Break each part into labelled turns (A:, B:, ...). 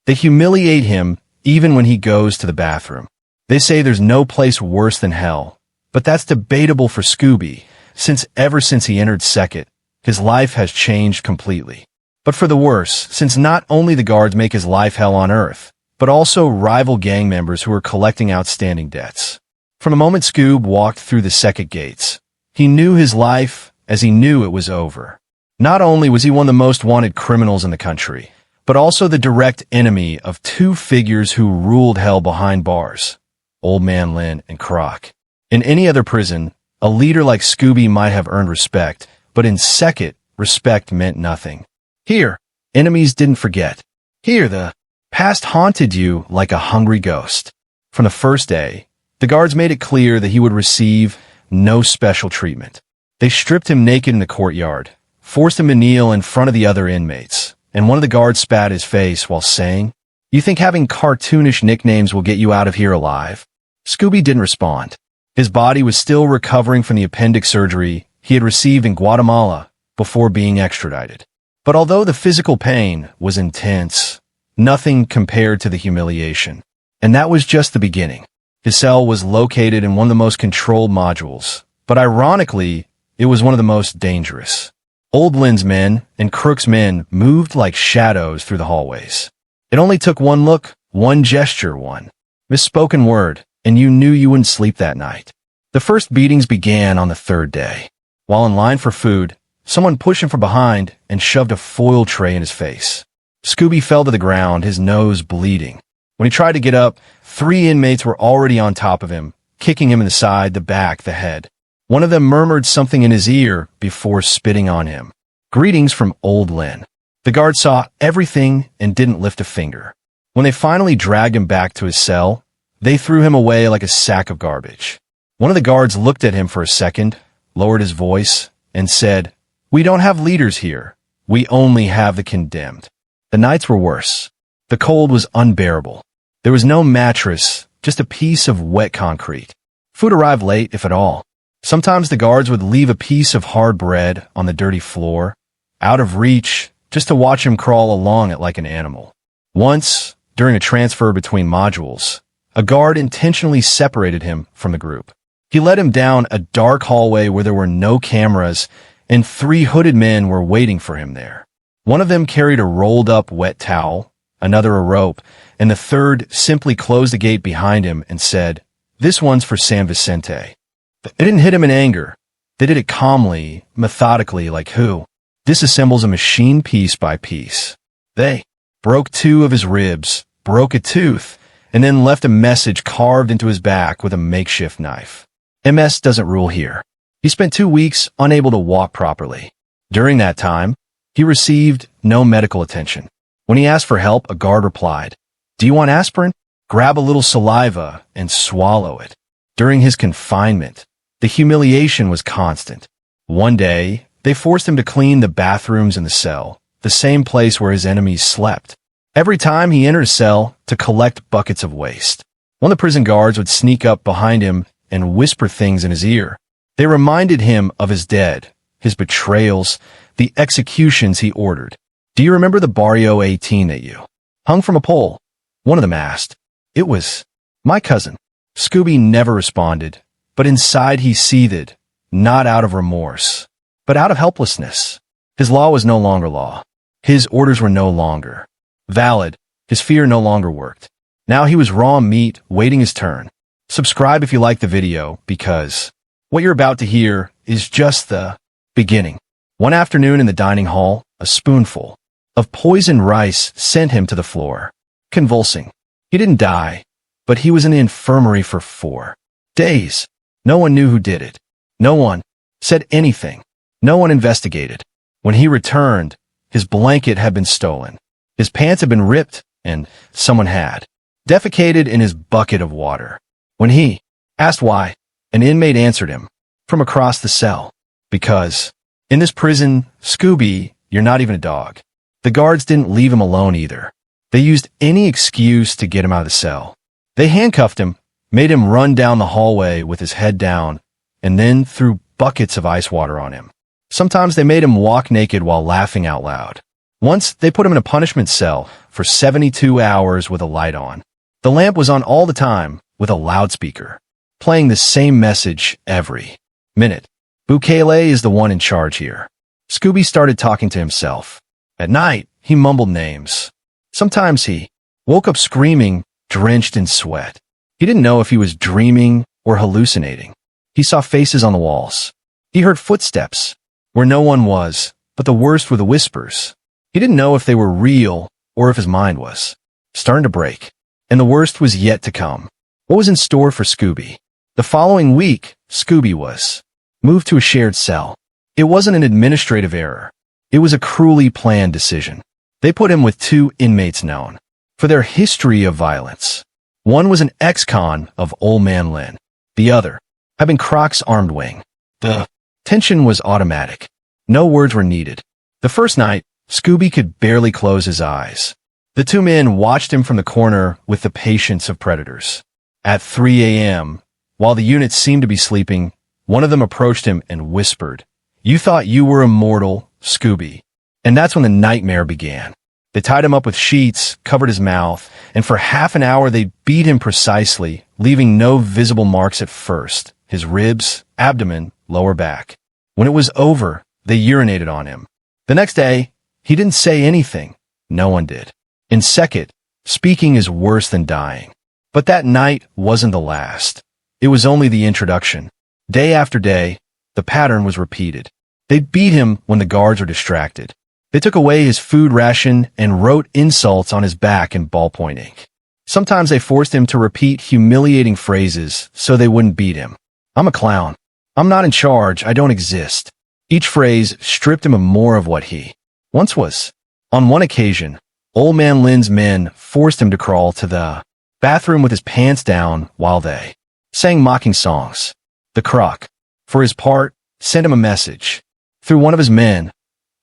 A: They humiliate him even when he goes to the bathroom. They say there's no place worse than hell, but that's debatable for Scooby, since ever since he entered CECOT, his life has changed completely. But for the worse, since not only the guards make his life hell on earth, but also rival gang members who are collecting outstanding debts. From the moment Scoob walked through the CECOT gates, he knew his life as he knew it was over. Not only was he one of the most wanted criminals in the country, but also the direct enemy of two figures who ruled hell behind bars, Old Man Lynn and Croc. In any other prison, a leader like Scooby might have earned respect, but in CECOT, respect meant nothing. Here, enemies didn't forget. Here, the past haunted you like a hungry ghost. From the first day, the guards made it clear that he would receive no special treatment. They stripped him naked in the courtyard, forced him to kneel in front of the other inmates, and one of the guards spat his face while saying, "You think having cartoonish nicknames will get you out of here alive?" Scooby didn't respond. His body was still recovering from the appendix surgery he had received in Guatemala before being extradited. But although the physical pain was intense, nothing compared to the humiliation. And that was just the beginning. His cell was located in one of the most controlled modules, but ironically, it was one of the most dangerous. Old Lynn's men and Crook's men moved like shadows through the hallways. It only took one look, one gesture, one misspoken word, and you knew you wouldn't sleep that night. The first beatings began on the third day. While in line for food, someone pushed him from behind and shoved a foil tray in his face. Scooby fell to the ground, his nose bleeding. When he tried to get up, 3 inmates were already on top of him, kicking him in the side, the back, the head. One of them murmured something in his ear before spitting on him. Greetings from Old Lynn. The guard saw everything and didn't lift a finger. When they finally dragged him back to his cell, they threw him away like a sack of garbage. One of the guards looked at him for a second, lowered his voice, and said, "We don't have leaders here. We only have the condemned." The nights were worse. The cold was unbearable. There was no mattress, just a piece of wet concrete. Food arrived late, if at all. Sometimes the guards would leave a piece of hard bread on the dirty floor, out of reach, just to watch him crawl along it like an animal. Once, during a transfer between modules, a guard intentionally separated him from the group. He led him down a dark hallway where there were no cameras, and 3 hooded men were waiting for him there. One of them carried a rolled-up wet towel, another a rope, and the third simply closed the gate behind him and said, "This one's for San Vicente." They didn't hit him in anger. They did it calmly, methodically, like who disassembles a machine piece by piece. They broke 2 of his ribs, broke a tooth, and then left a message carved into his back with a makeshift knife. MS doesn't rule here. He spent 2 weeks unable to walk properly. During that time, he received no medical attention. When he asked for help, a guard replied, "Do you want aspirin? Grab a little saliva and swallow it." During his confinement, the humiliation was constant. One day, they forced him to clean the bathrooms in the cell, the same place where his enemies slept. Every time he entered a cell to collect buckets of waste, one of the prison guards would sneak up behind him and whisper things in his ear. They reminded him of his dead, his betrayals, the executions he ordered. "Do you remember the Barrio 18 that you hung from a pole?" One of them asked. "It was my cousin." Scooby never responded, but inside he seethed, not out of remorse, but out of helplessness. His law was no longer law. His orders were no longer valid. His fear no longer worked. Now he was raw meat, waiting his turn. Subscribe if you like the video, because what you're about to hear is just the beginning. One afternoon in the dining hall, a spoonful of poisoned rice sent him to the floor, convulsing. He didn't die, but he was in the infirmary for 4 days. No one knew who did it. No one said anything. No one investigated. When he returned, his blanket had been stolen. His pants had been ripped, and someone had defecated in his bucket of water. When he asked why, an inmate answered him from across the cell, "Because in this prison, Scooby, you're not even a dog." The guards didn't leave him alone either. They used any excuse to get him out of the cell. They handcuffed him, made him run down the hallway with his head down, and then threw buckets of ice water on him. Sometimes they made him walk naked while laughing out loud. Once, they put him in a punishment cell for 72 hours with a light on. The lamp was on all the time, with a loudspeaker, playing the same message every minute. Bukele is the one in charge here. Scooby started talking to himself. At night, he mumbled names. Sometimes he woke up screaming, drenched in sweat. He didn't know if he was dreaming or hallucinating. He saw faces on the walls. He heard footsteps where no one was, but the worst were the whispers. He didn't know if they were real or if his mind was starting to break. And the worst was yet to come. What was in store for Scooby? The following week, Scooby was moved to a shared cell. It wasn't an administrative error. It was a cruelly planned decision. They put him with 2 inmates known for their history of violence. One was an ex-con of Old Man Lin. The other had been Croc's armed wing. The tension was automatic. No words were needed. The first night, Scooby could barely close his eyes. The 2 men watched him from the corner with the patience of predators. At 3 a.m., while the unit seemed to be sleeping, one of them approached him and whispered, "You thought you were immortal, Scooby." And that's when the nightmare began. They tied him up with sheets, covered his mouth, and for half an hour they beat him precisely, leaving no visible marks at first: his ribs, abdomen, lower back. When it was over, they urinated on him. The next day, he didn't say anything. No one did. In CECOT, speaking is worse than dying. But that night wasn't the last. It was only the introduction. Day after day, the pattern was repeated. They beat him when the guards were distracted. They took away his food ration and wrote insults on his back in ballpoint ink. Sometimes they forced him to repeat humiliating phrases so they wouldn't beat him. "I'm a clown. I'm not in charge. I don't exist." Each phrase stripped him of more of what he once was. On one occasion, Old Man Lin's men forced him to crawl to the bathroom with his pants down while they sang mocking songs. The Croc, for his part, sent him a message through one of his men: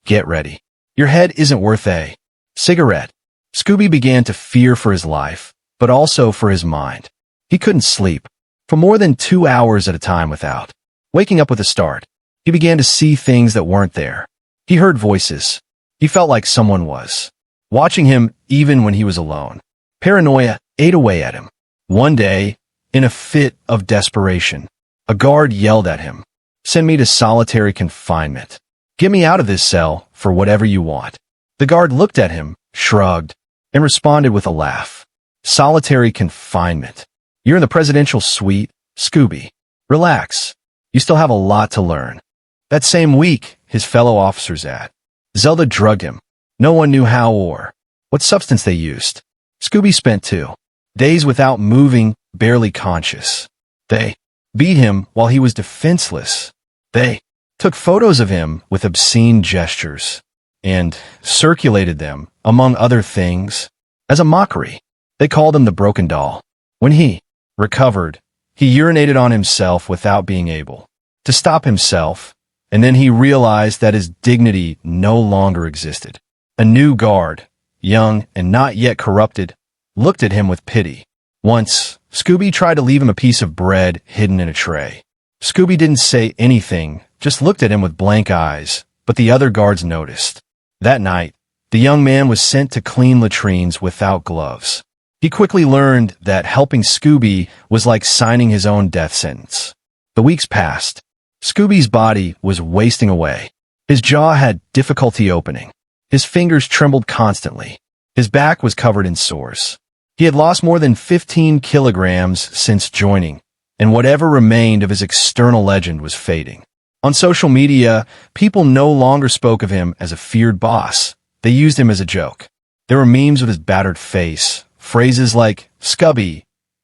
A: "Get ready. Your head isn't worth a cigarette." Scooby began to fear for his life, but also for his mind. He couldn't sleep for more than 2 hours at a time without waking up with a start. He began to see things that weren't there. He heard voices. He felt like someone was watching him even when he was alone. Paranoia ate away at him. One day, in a fit of desperation, a guard yelled at him, "Send me to solitary confinement. Get me out of this cell for whatever you want." The guard looked at him, shrugged, and responded with a laugh. "Solitary confinement. You're in the presidential suite, Scooby. Relax. You still have a lot to learn." That same week, his fellow officers at Zelda drugged him. No one knew how or what substance they used. Scooby spent 2 days without moving, barely conscious. They beat him while he was defenseless. They took photos of him with obscene gestures and circulated them, among other things, as a mockery. They called him the broken doll. When he recovered, he urinated on himself without being able to stop himself, and then he realized that his dignity no longer existed. A new guard, young and not yet corrupted, looked at him with pity. Once, Scooby tried to leave him a piece of bread hidden in a tray. Scooby didn't say anything, just looked at him with blank eyes, but the other guards noticed. That night, the young man was sent to clean latrines without gloves. He quickly learned that helping Scooby was like signing his own death sentence. The weeks passed. Scooby's body was wasting away. His jaw had difficulty opening. His fingers trembled constantly. His back was covered in sores. He had lost more than 15 kilograms since joining, and whatever remained of his external legend was fading. On social media, people no longer spoke of him as a feared boss. They used him as a joke. There were memes of his battered face, phrases like, "Scubby,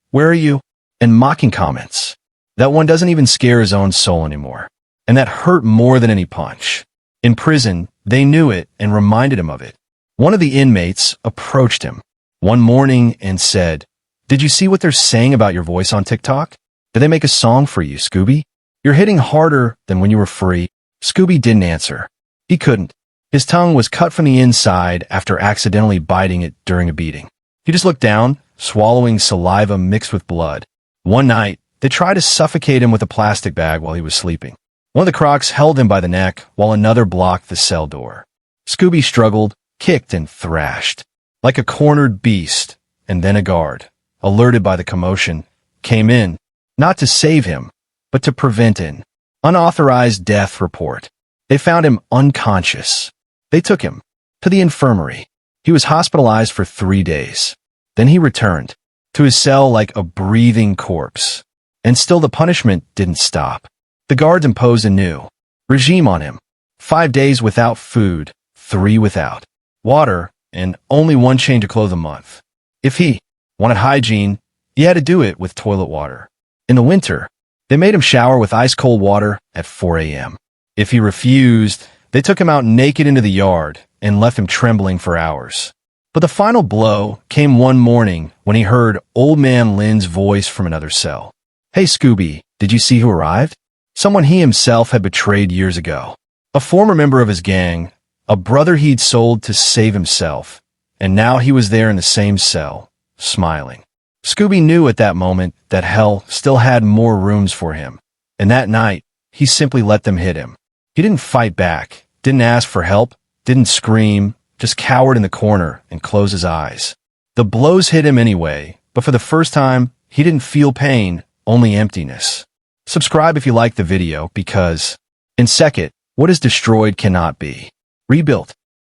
A: where are you?" and mocking comments. That one doesn't even scare his own soul anymore. And that hurt more than any punch. In prison, they knew it and reminded him of it. One of the inmates approached him one morning and said, "Did you see what they're saying about your voice on TikTok? Did they make a song for you, Scooby? You're hitting harder than when you were free." Scooby didn't answer. He couldn't. His tongue was cut from the inside after accidentally biting it during a beating. He just looked down, swallowing saliva mixed with blood. One night, they tried to suffocate him with a plastic bag while he was sleeping. One of the Crocs held him by the neck while another blocked the cell door. Scooby struggled, kicked and thrashed, like a cornered beast, and then a guard, alerted by the commotion, came in, not to save him, but to prevent an unauthorized death report. They found him unconscious. They took him to the infirmary. He was hospitalized for 3 days. Then he returned to his cell like a breathing corpse. And still the punishment didn't stop. The guards imposed a new regime on him. 5 days without food, 3 without water, and only 1 change of clothes a month. If he wanted hygiene, he had to do it with toilet water. In the winter, they made him shower with ice-cold water at 4 a.m. If he refused, they took him out naked into the yard and left him trembling for hours. But the final blow came one morning when he heard Old Man Lynn's voice from another cell. "Hey, Scooby, did you see who arrived?" Someone he himself had betrayed years ago. A former member of his gang, a brother he'd sold to save himself, and now he was there in the same cell, smiling. Scooby knew at that moment that hell still had more rooms for him, and that night, he simply let them hit him. He didn't fight back, didn't ask for help, didn't scream, just cowered in the corner and closed his eyes. The blows hit him anyway, but for the first time, he didn't feel pain, only emptiness. Subscribe if you like the video because, in CECOT, what is destroyed cannot be rebuilt.